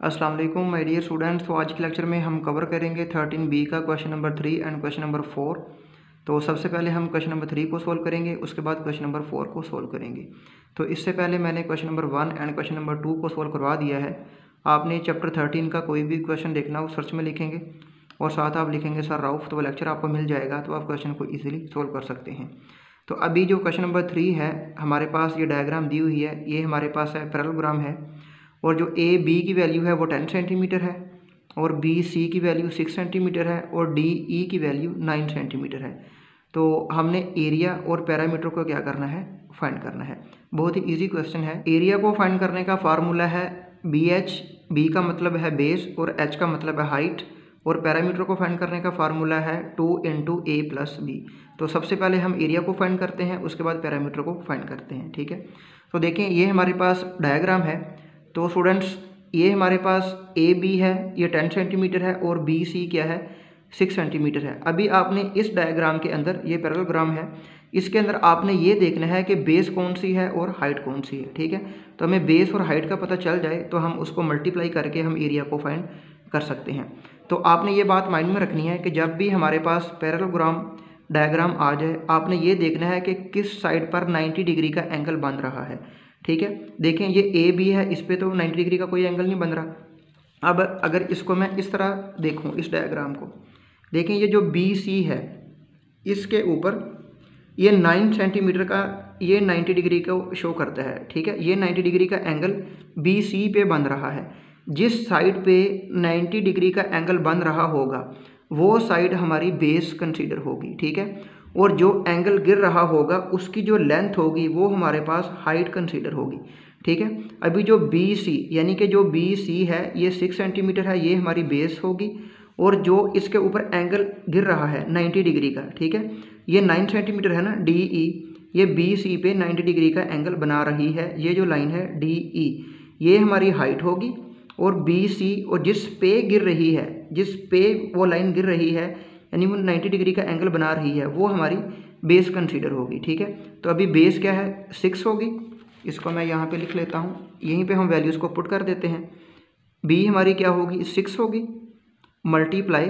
अस्सलाम वालेकुम my dear students. तो आज के लेक्चर में हम कवर करेंगे 13B का question number 3 and question number 4। तो सबसे पहले हम क्वेश्चन नंबर 3 को सोल्व करेंगे, उसके बाद क्वेश्चन नंबर 4 को सोल्व करेंगे। तो इससे पहले मैंने question number 1 and question number 2 को सोल्व करवा दिया है। आपने चैप्टर 13 का कोई भी क्वेश्चन देखना हो सर्च में लिखेंगे और साथ आप लिखेंगे सर राउफ, तो वो लेक्चर आपको मिल जाएगा, तो आप क्वेश्चन को ईजिली सोल्व कर सकते हैं। तो अभी जो क्वेश्चन नंबर 3 है हमारे पास ये डायग्राम दी हुई है, ये हमारे पास है पैरेललोग्राम है और जो ए बी की वैल्यू है वो 10 सेंटीमीटर है और बी सी की वैल्यू 6 सेंटीमीटर है और डी ई की वैल्यू 9 सेंटीमीटर है। तो हमने एरिया और पैरामीटर को क्या करना है, फाइंड करना है। बहुत ही इजी क्वेश्चन है। एरिया को फाइंड करने का फार्मूला है बी एच, बी का मतलब है बेस और एच का मतलब है हाइट, और पैरामीटर को फाइंड करने का फार्मूला है 2 इंटू ए प्लस बी। तो सबसे पहले हम एरिया को फाइंड करते हैं, उसके बाद पैरामीटर को फाइंड करते हैं, ठीक है। तो देखें ये हमारे पास डायग्राम है। तो स्टूडेंट्स ये हमारे पास ए बी है, ये 10 सेंटीमीटर है और बी सी क्या है 6 सेंटीमीटर है। अभी आपने इस डायग्राम के अंदर, ये पैरेललोग्राम है, इसके अंदर आपने ये देखना है कि बेस कौन सी है और हाइट कौन सी है, ठीक है। तो हमें बेस और हाइट का पता चल जाए तो हम उसको मल्टीप्लाई करके हम एरिया को फाइंड कर सकते हैं। तो आपने ये बात माइंड में रखनी है कि जब भी हमारे पास पैरेललोग्राम डायग्राम आ जाए आपने ये देखना है कि किस साइड पर 90 डिग्री का एंगल बन रहा है, ठीक है। देखें ये ए बी है, इस पे तो 90 डिग्री का कोई एंगल नहीं बन रहा। अब अगर इसको मैं इस तरह देखूं, इस डायग्राम को देखें, ये जो बी सी है इसके ऊपर ये 9 सेंटीमीटर का, ये 90 डिग्री को शो करता है, ठीक है। ये 90 डिग्री का एंगल बी सी पे बन रहा है। जिस साइड पे 90 डिग्री का एंगल बन रहा होगा वो साइड हमारी बेस कंसीडर होगी, ठीक है। और जो एंगल गिर रहा होगा उसकी जो लेंथ होगी वो हमारे पास हाइट कंसीडर होगी, ठीक है। अभी जो बी सी यानी कि जो बी सी है ये 6 सेंटीमीटर है, ये हमारी बेस होगी, और जो इसके ऊपर एंगल गिर रहा है 90 डिग्री का, ठीक है, ये 9 सेंटीमीटर है ना डी ई, ये बी सी पे 90 डिग्री का एंगल बना रही है। ये जो लाइन है डी ई ये हमारी हाइट होगी, और बी सी और जिस पे गिर रही है, जिस पे वो लाइन गिर रही है यानी वो 90 डिग्री का एंगल बना रही है वो हमारी बेस कंसीडर होगी, ठीक है। तो अभी बेस क्या है 6 होगी, इसको मैं यहाँ पे लिख लेता हूँ, यहीं पे हम वैल्यूज़ को पुट कर देते हैं। बी हमारी क्या होगी 6 होगी मल्टीप्लाई,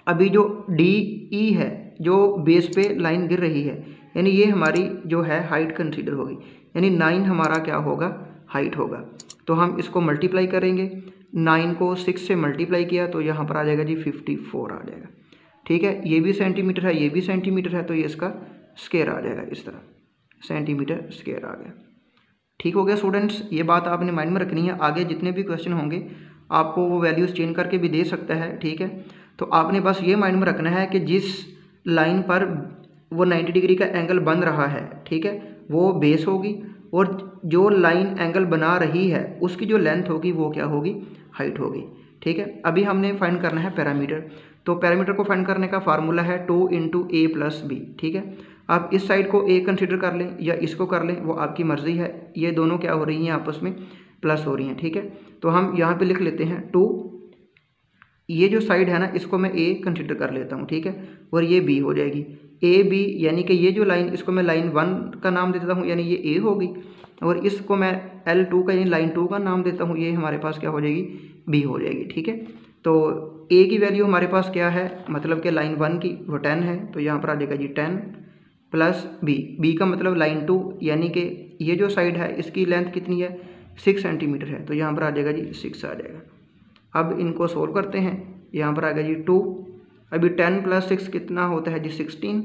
अभी जो डी ई है जो बेस पे लाइन गिर रही है यानी ये हमारी जो है हाइट कंसीडर होगी, यानी 9 हमारा क्या होगा हाइट होगा। तो हम इसको मल्टीप्लाई करेंगे, 9 को 6 से मल्टीप्लाई किया तो यहाँ पर आ जाएगा जी 54 आ जाएगा, ठीक है। ये भी सेंटीमीटर है, ये भी सेंटीमीटर है, तो ये इसका स्क्वायर आ जाएगा, इस तरह सेंटीमीटर स्क्वायर आ गया। ठीक हो गया स्टूडेंट्स, ये बात आपने माइंड में रखनी है। आगे जितने भी क्वेश्चन होंगे आपको वो वैल्यूज़ चेंज करके भी दे सकता है, ठीक है। तो आपने बस ये माइंड में रखना है कि जिस लाइन पर वो 90 डिग्री का एंगल बन रहा है, ठीक है, वो बेस होगी, और जो लाइन एंगल बना रही है उसकी जो लेंथ होगी वो क्या होगी हाइट होगी, ठीक है। अभी हमने फाइंड करना है पैरामीटर। तो पैरामीटर को फाइंड करने का फार्मूला है 2 इंटू ए प्लस बी, ठीक है। आप इस साइड को ए कंसिडर कर लें या इसको कर लें, वो आपकी मर्ज़ी है। ये दोनों क्या हो रही हैं आपस में प्लस हो रही हैं, ठीक है। तो हम यहाँ पे लिख लेते हैं 2, ये जो साइड है ना इसको मैं ए कंसिडर कर लेता हूँ, ठीक है, और ये बी हो जाएगी। ए बी यानी कि ये जो लाइन, इसको मैं लाइन 1 का नाम देता हूँ यानी ये ए होगी, और इसको मैं L2 का यानी लाइन 2 का नाम देता हूँ, ये हमारे पास क्या हो जाएगी बी हो जाएगी, ठीक है। तो ए की वैल्यू हमारे पास क्या है, मतलब कि लाइन 1 की वो 10 है, तो यहाँ पर आ जाएगा जी 10 प्लस बी, बी का मतलब लाइन 2 यानी कि ये जो साइड है इसकी लेंथ कितनी है 6 सेंटीमीटर है, तो यहाँ पर आ जाएगा जी 6 आ जाएगा। अब इनको सोल्व करते हैं, यहाँ पर आ गया जी 2, अभी 10 प्लस 6 कितना होता है जी 16,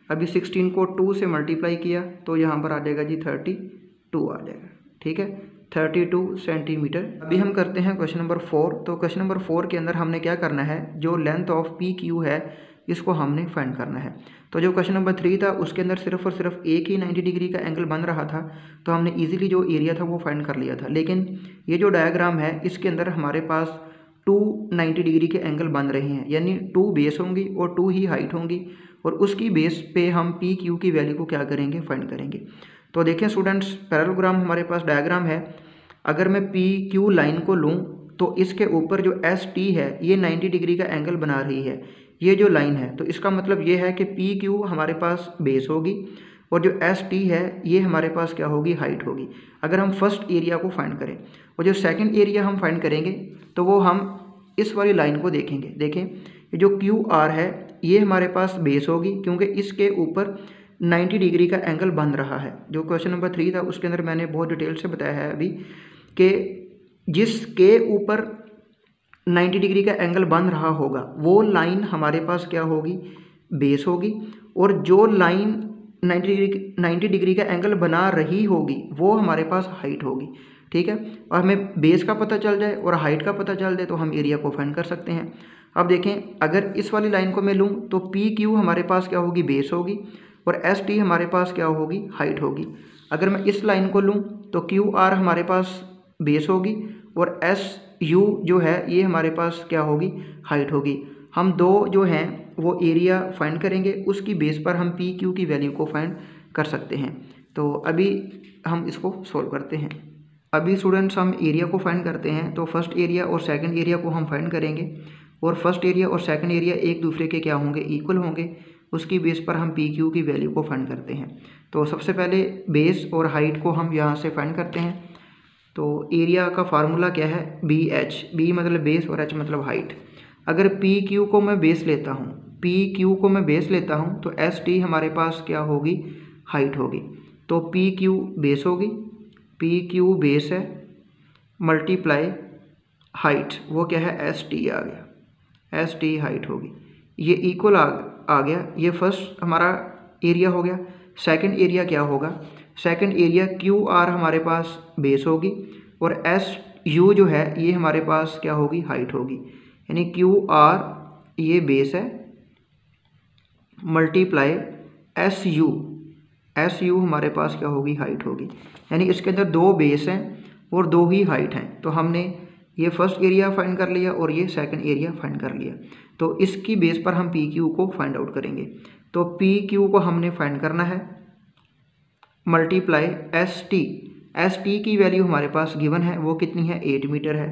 अभी 16 को 2 से मल्टीप्लाई किया तो यहाँ पर आ जाएगा जी 32 आ जाएगा, ठीक है, 32 सेंटीमीटर। अभी हम करते हैं क्वेश्चन नंबर 4। तो क्वेश्चन नंबर 4 के अंदर हमने क्या करना है, जो लेंथ ऑफ पी क्यू है इसको हमने फाइंड करना है। तो जो क्वेश्चन नंबर 3 था उसके अंदर सिर्फ और सिर्फ एक ही 90 डिग्री का एंगल बन रहा था, तो हमने इजीली जो एरिया था वो फाइंड कर लिया था। लेकिन ये जो डायग्राम है इसके अंदर हमारे पास 2 90 डिग्री के एंगल बन रहे हैं, यानी 2 बेस होंगी और 2 ही हाइट होंगी, और उसकी बेस पे हम पी क्यू की वैल्यू को क्या करेंगे फाइंड करेंगे। तो देखें स्टूडेंट्स, पैरेललोग्राम हमारे पास डायग्राम है। अगर मैं पी क्यू लाइन को लूँ तो इसके ऊपर जो एस टी है ये 90 डिग्री का एंगल बना रही है, ये जो लाइन है, तो इसका मतलब ये है कि पी क्यू हमारे पास बेस होगी, और जो एस टी है ये हमारे पास क्या होगी, हाइट होगी, अगर हम फर्स्ट एरिया को फाइंड करें। और जो सेकंड एरिया हम फाइंड करेंगे तो वो हम इस वाली लाइन को देखेंगे। देखें ये जो क्यू आर है ये हमारे पास बेस होगी, क्योंकि इसके ऊपर 90 डिग्री का एंगल बन रहा है। जो क्वेश्चन नंबर 3 था उसके अंदर मैंने बहुत डिटेल से बताया है अभी कि जिसके ऊपर 90 डिग्री का एंगल बन रहा होगा वो लाइन हमारे पास क्या होगी, बेस होगी, और जो लाइन 90 डिग्री का एंगल बना रही होगी वो हमारे पास हाइट होगी। ठीक है, और हमें बेस का पता चल जाए और हाइट का पता चल जाए तो हम एरिया को फाइंड कर सकते हैं। अब देखें, अगर इस वाली लाइन को मैं लूँ तो पी क्यू हमारे पास क्या होगी, बेस होगी, और एस टी हमारे पास क्या होगी, हाइट होगी। अगर मैं इस लाइन को लूँ तो क्यू आर हमारे पास बेस होगी और एस यू जो है ये हमारे पास क्या होगी, हाइट होगी। हम दो जो हैं वो एरिया फाइंड करेंगे, उसकी बेस पर हम पी क्यू की वैल्यू को फाइंड कर सकते हैं। तो अभी हम इसको सोल्व करते हैं। अभी स्टूडेंट्स हम एरिया को फाइंड करते हैं। तो फर्स्ट एरिया और सेकंड एरिया को हम फाइंड करेंगे, और फर्स्ट एरिया और सेकंड एरिया एक दूसरे के क्या होंगे, इक्वल होंगे। उसकी बेस पर हम पी क्यू की वैल्यू को फाइंड करते हैं। तो सबसे पहले बेस और हाइट को हम यहाँ से फाइंड करते हैं। तो एरिया का फार्मूला क्या है, बी एच, बी मतलब बेस और एच मतलब हाइट। अगर पी क्यू को मैं बेस लेता हूँ, पी क्यू को मैं बेस लेता हूँ तो एस टी हमारे पास क्या होगी, हाइट होगी। तो पी क्यू बेस होगी, पी क्यू बेस है, मल्टीप्लाई हाइट, वो क्या है, एस टी आ गया, एस टी हाइट होगी। ये इक्वल आ गया। ये फर्स्ट हमारा एरिया हो गया। सेकंड एरिया क्या होगा, सेकंड एरिया क्यू आर हमारे पास बेस होगी और एस यू जो है ये हमारे पास क्या होगी, हाइट होगी। यानी क्यू आर ये बेस है, multiply S U, S U हमारे पास क्या होगी, हाइट होगी। यानी इसके अंदर दो बेस हैं और दो ही हाइट हैं। तो हमने ये फर्स्ट एरिया फाइंड कर लिया और ये सेकंड एरिया फाइंड कर लिया। तो इसकी बेस पर हम पी क्यू को फाइंड आउट करेंगे। तो पी क्यू को हमने फाइंड करना है, multiply S T, S T की वैल्यू हमारे पास गिवन है, वो कितनी है, 8 मीटर है।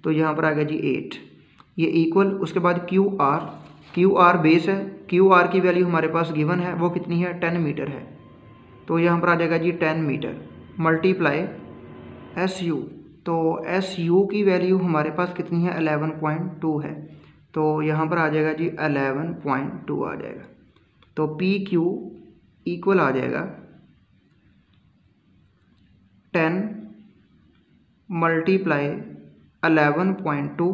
तो यहाँ पर आ गया जी 8, ये इक्वल। उसके बाद Q R, Q R base है, क्यू आर की वैल्यू हमारे पास गिवन है, वो कितनी है, 10 मीटर है। तो यहाँ पर आ जाएगा जी 10 मीटर, मल्टीप्लाई एस यू। तो एस यू की वैल्यू हमारे पास कितनी है, 11.2 है। तो यहाँ पर आ जाएगा जी 11.2 आ जाएगा। तो पी क्यू इक्वल आ जाएगा 10 मल्टीप्लाई 11.2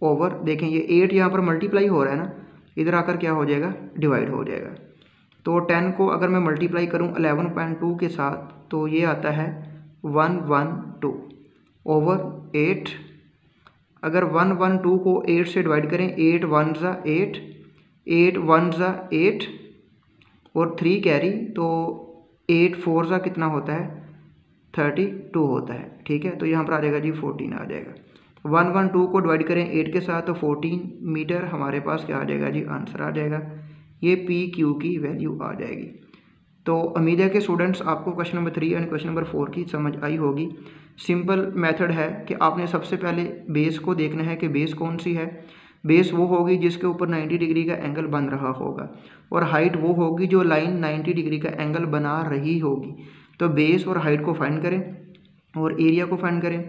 ओवर, देखें ये 8 यहाँ पर मल्टीप्लाई हो रहा है ना, इधर आकर क्या हो जाएगा, डिवाइड हो जाएगा। तो 10 को अगर मैं मल्टीप्लाई करूँ 11.2 के साथ तो ये आता है 112 ओवर 8। अगर 112 को 8 से डिवाइड करें, 8 1 ज़ा 8, 8 1 ज़ा 8 और 3 कैरी, तो 8 4 ज़ा कितना होता है, 32 होता है। ठीक है, तो यहाँ पर आ जाएगा जी 14 आ जाएगा। 112 को डिवाइड करें 8 के साथ तो 14 मीटर हमारे पास क्या आ जाएगा जी, आंसर आ जाएगा। ये पी क्यू की वैल्यू आ जाएगी। तो उम्मीद है कि स्टूडेंट्स आपको question number 3 and question number 4 की समझ आई होगी। सिंपल मेथड है कि आपने सबसे पहले बेस को देखना है कि बेस कौन सी है। बेस वो होगी जिसके ऊपर 90 डिग्री का एंगल बन रहा होगा, और हाइट वो होगी जो लाइन 90 डिग्री का एंगल बना रही होगी। तो बेस और हाइट को फाइंड करें और एरिया को फाइंड करें।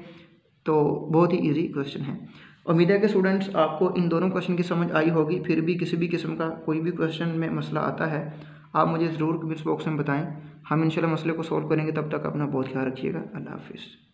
तो बहुत ही इजी क्वेश्चन है। उम्मीद है कि स्टूडेंट्स आपको इन दोनों क्वेश्चन की समझ आई होगी। फिर भी किसी भी किस्म का कोई भी क्वेश्चन में मसला आता है आप मुझे ज़रूर कमेंट्स बॉक्स में बताएं। हम इंशाल्लाह मसले को सॉल्व करेंगे। तब तक अपना बहुत ख्याल रखिएगा। अल्लाह हाफिज़।